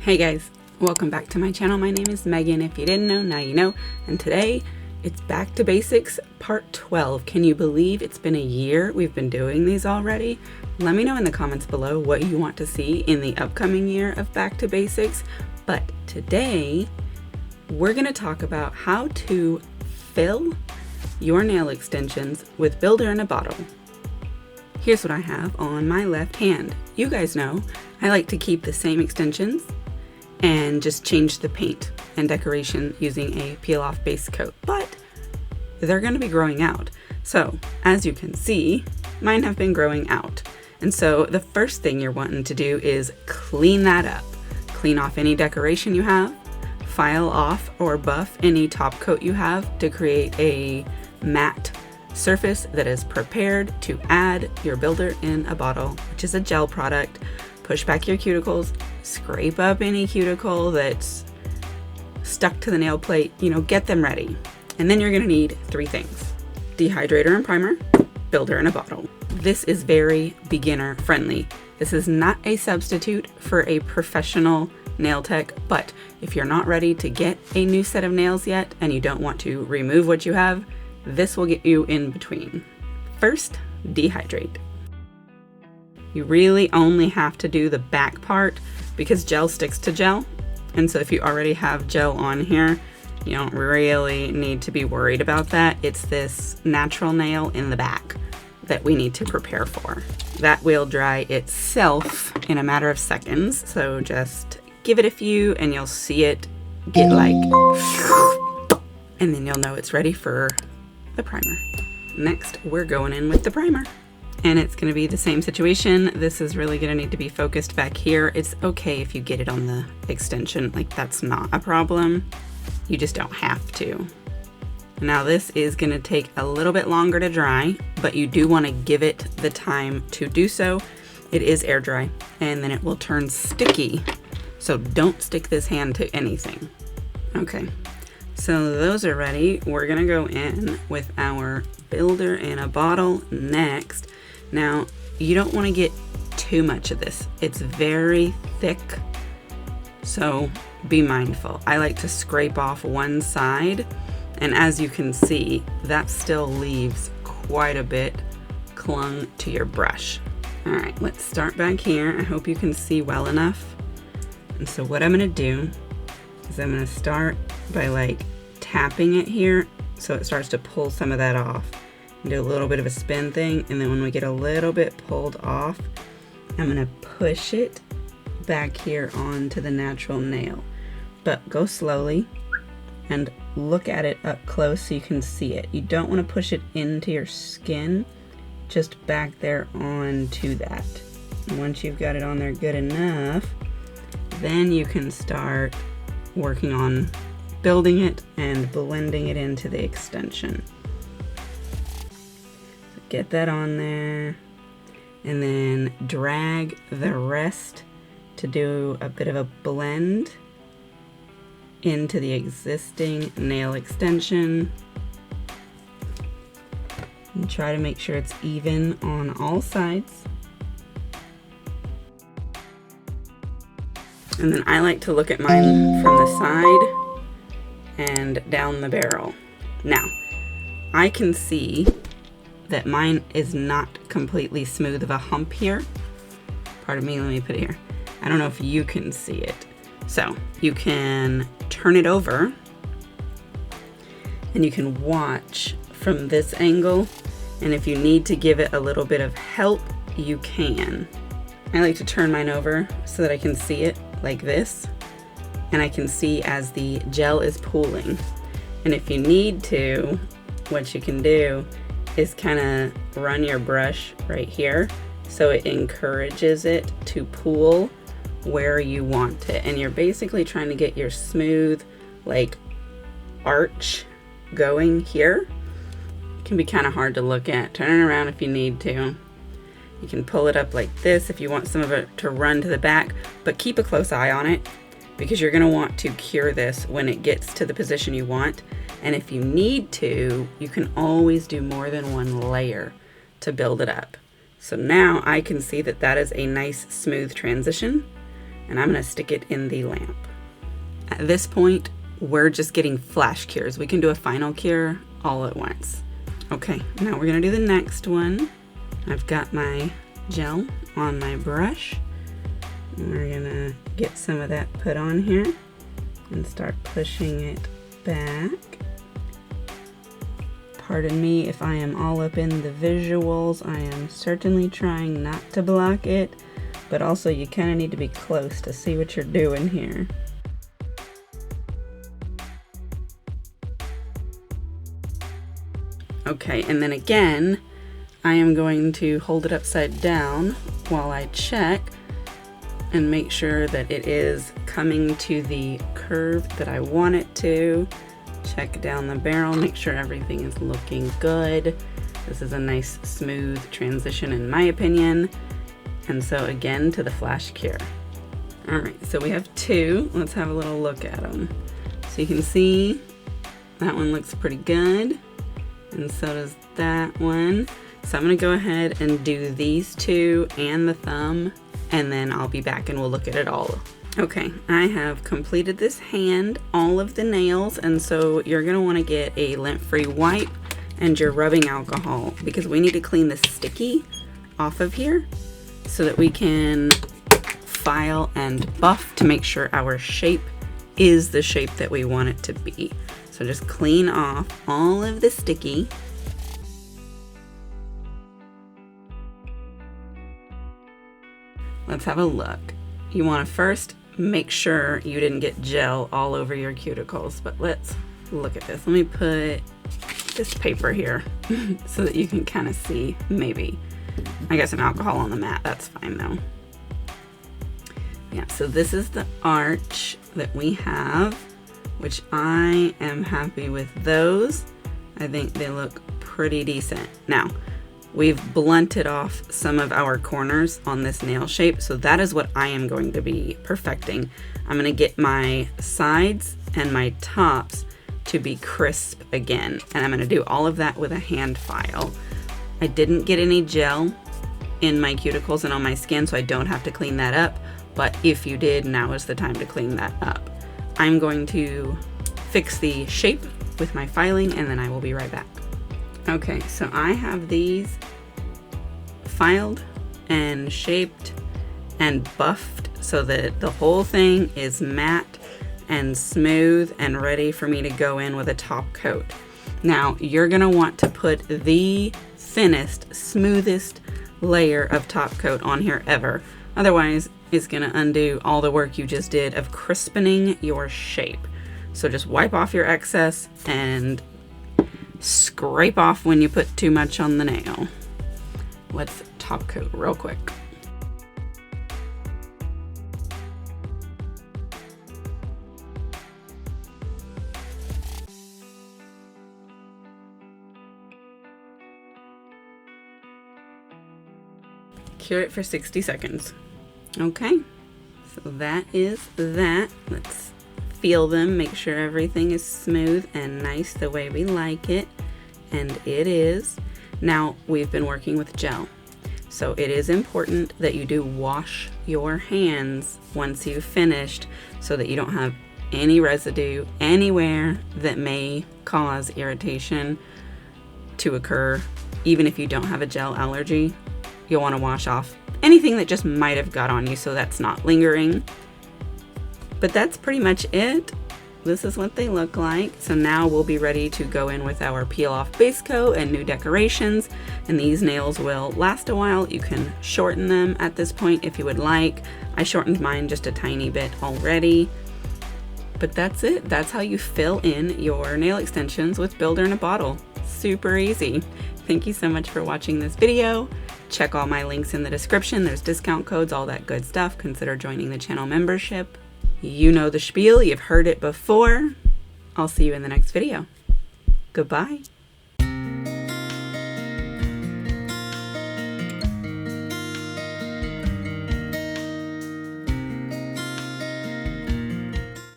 Hey guys, welcome back to my channel. My name is Megan. If you didn't know, now you know. And today it's back to basics part 12. Can you believe it's been a year we've been doing these already? Let me know in the comments below what you want to see in the upcoming year of back to basics. But today we're going to talk about how to fill your nail extensions with builder in a bottle. Here's what I have on my left hand. You guys know I like to keep the same extensions and just change the paint and decoration using a peel off base coat, but they're going to be growing out. So as you can see, mine have been growing out. And so the first thing you're wanting to do is clean that up. Clean off any decoration you have, file off or buff any top coat you have to create a matte surface that is prepared to add your builder in a bottle, which is a gel product. Push back your cuticles, scrape up any cuticle that's stuck to the nail plate, get them ready. And then you're gonna need three things: dehydrator and primer, builder in a bottle. This is very beginner friendly. This is not a substitute for a professional nail tech, but if you're not ready to get a new set of nails yet and you don't want to remove what you have, this will get you in between. First, dehydrate. You really only have to do the back part because gel sticks to gel. And so if you already have gel on here, you don't really need to be worried about that. It's this natural nail in the back that we need to prepare for. That will dry itself in a matter of seconds. So just give it a few and you'll see it get like, and then you'll know it's ready for the primer. Next, we're going in with the primer. And it's going to be the same situation. This is really going to need to be focused back here. It's okay if you get it on the extension, like that's not a problem. You just don't have to. Now this is going to take a little bit longer to dry, but you do want to give it the time to do so. It is air dry and then it will turn sticky. So don't stick this hand to anything. Okay, so those are ready. We're going to go in with our builder in a bottle next. Now, you don't want to get too much of this. It's very thick, so be mindful. I like to scrape off one side, and as you can see, that still leaves quite a bit clung to your brush. All right, let's start back here. I hope you can see well enough. And so what I'm going to do is I'm going to start by tapping it here so it starts to pull some of that off. Do a little bit of a spin thing, and then when we get a little bit pulled off, I'm gonna push it back here onto the natural nail. But go slowly and look at it up close so you can see it. You don't want to push it into your skin, just back there onto that. And once you've got it on there good enough, then you can start working on building it and blending it into the extension. Get that on there and then drag the rest to do a bit of a blend into the existing nail extension. And try to make sure it's even on all sides. And then I like to look at mine from the side and down the barrel. Now, I can see that mine is not completely smooth of a hump here. Pardon me, let me put it here. I don't know if you can see it. So you can turn it over and you can watch from this angle. And if you need to give it a little bit of help, you can. I like to turn mine over so that I can see it like this. And I can see as the gel is pooling. And if you need to, what you can do is kind of run your brush right here so it encourages it to pool where you want it. And you're basically trying to get your smooth arch going here. It can be kind of hard to look at. Turn it around if you need to. You can pull it up like this if you want some of it to run to the back, but keep a close eye on it because you're going to want to cure this when it gets to the position you want. And if you need to, you can always do more than one layer to build it up. So now I can see that that is a nice smooth transition. and I'm gonna stick it in the lamp. At this point, we're just getting flash cures. We can do a final cure all at once. Okay, now we're gonna do the next one. I've got my gel on my brush. We're gonna get some of that put on here and start pushing it back. Pardon me if I am all up in the visuals. I am certainly trying not to block it, but also you kind of need to be close to see what you're doing here. Okay, and then again, I am going to hold it upside down while I check and make sure that it is coming to the curve that I want it to. Check down the barrel, make sure everything is looking good. This is a nice smooth transition in my opinion. And so again to the flash cure. All right, so we have two. Let's have a little look at them. So you can see that one looks pretty good, and so does that one. So I'm gonna go ahead and do these two and the thumb, and then I'll be back and we'll look at it all. Okay, I have completed this hand, all of the nails, and so you're gonna wanna get a lint-free wipe and your rubbing alcohol, because we need to clean the sticky off of here so that we can file and buff to make sure our shape is the shape that we want it to be. So just clean off all of the sticky. Let's have a look. You want to first make sure you didn't get gel all over your cuticles, but let's look at this. Let me put this paper here so that you can kind of see, maybe. I got some alcohol on the mat, that's fine though. Yeah, so this is the arch that we have, which I am happy with those. I think they look pretty decent. Now, we've blunted off some of our corners on this nail shape, so that is what I am going to be perfecting. I'm gonna get my sides and my tops to be crisp again, and I'm gonna do all of that with a hand file. I didn't get any gel in my cuticles and on my skin, so I don't have to clean that up, but if you did, now is the time to clean that up. I'm going to fix the shape with my filing, and then I will be right back. Okay, so I have these filed and shaped and buffed so that the whole thing is matte and smooth and ready for me to go in with a top coat. Now, you're gonna want to put the thinnest, smoothest layer of top coat on here ever. Otherwise, it's gonna undo all the work you just did of crispening your shape. So just wipe off your excess and scrape off when you put too much on the nail. Let's top coat real quick. Cure it for 60 seconds. Okay, so that is that. Let's feel them, make sure everything is smooth and nice the way we like it, and it is. Now, we've been working with gel, so it is important that you do wash your hands once you've finished so that you don't have any residue anywhere that may cause irritation to occur. Even if you don't have a gel allergy, you'll want to wash off anything that just might have got on you so that's not lingering. But that's pretty much it. This is what they look like. So now we'll be ready to go in with our peel off base coat and new decorations. And these nails will last a while. You can shorten them at this point if you would like. I shortened mine just a tiny bit already. But that's it. That's how you fill in your nail extensions with Builder in a Bottle. Super easy. Thank you so much for watching this video. Check all my links in the description. There's discount codes, all that good stuff. Consider joining the channel membership. You know the spiel, you've heard it before. I'll see you in the next video. Goodbye.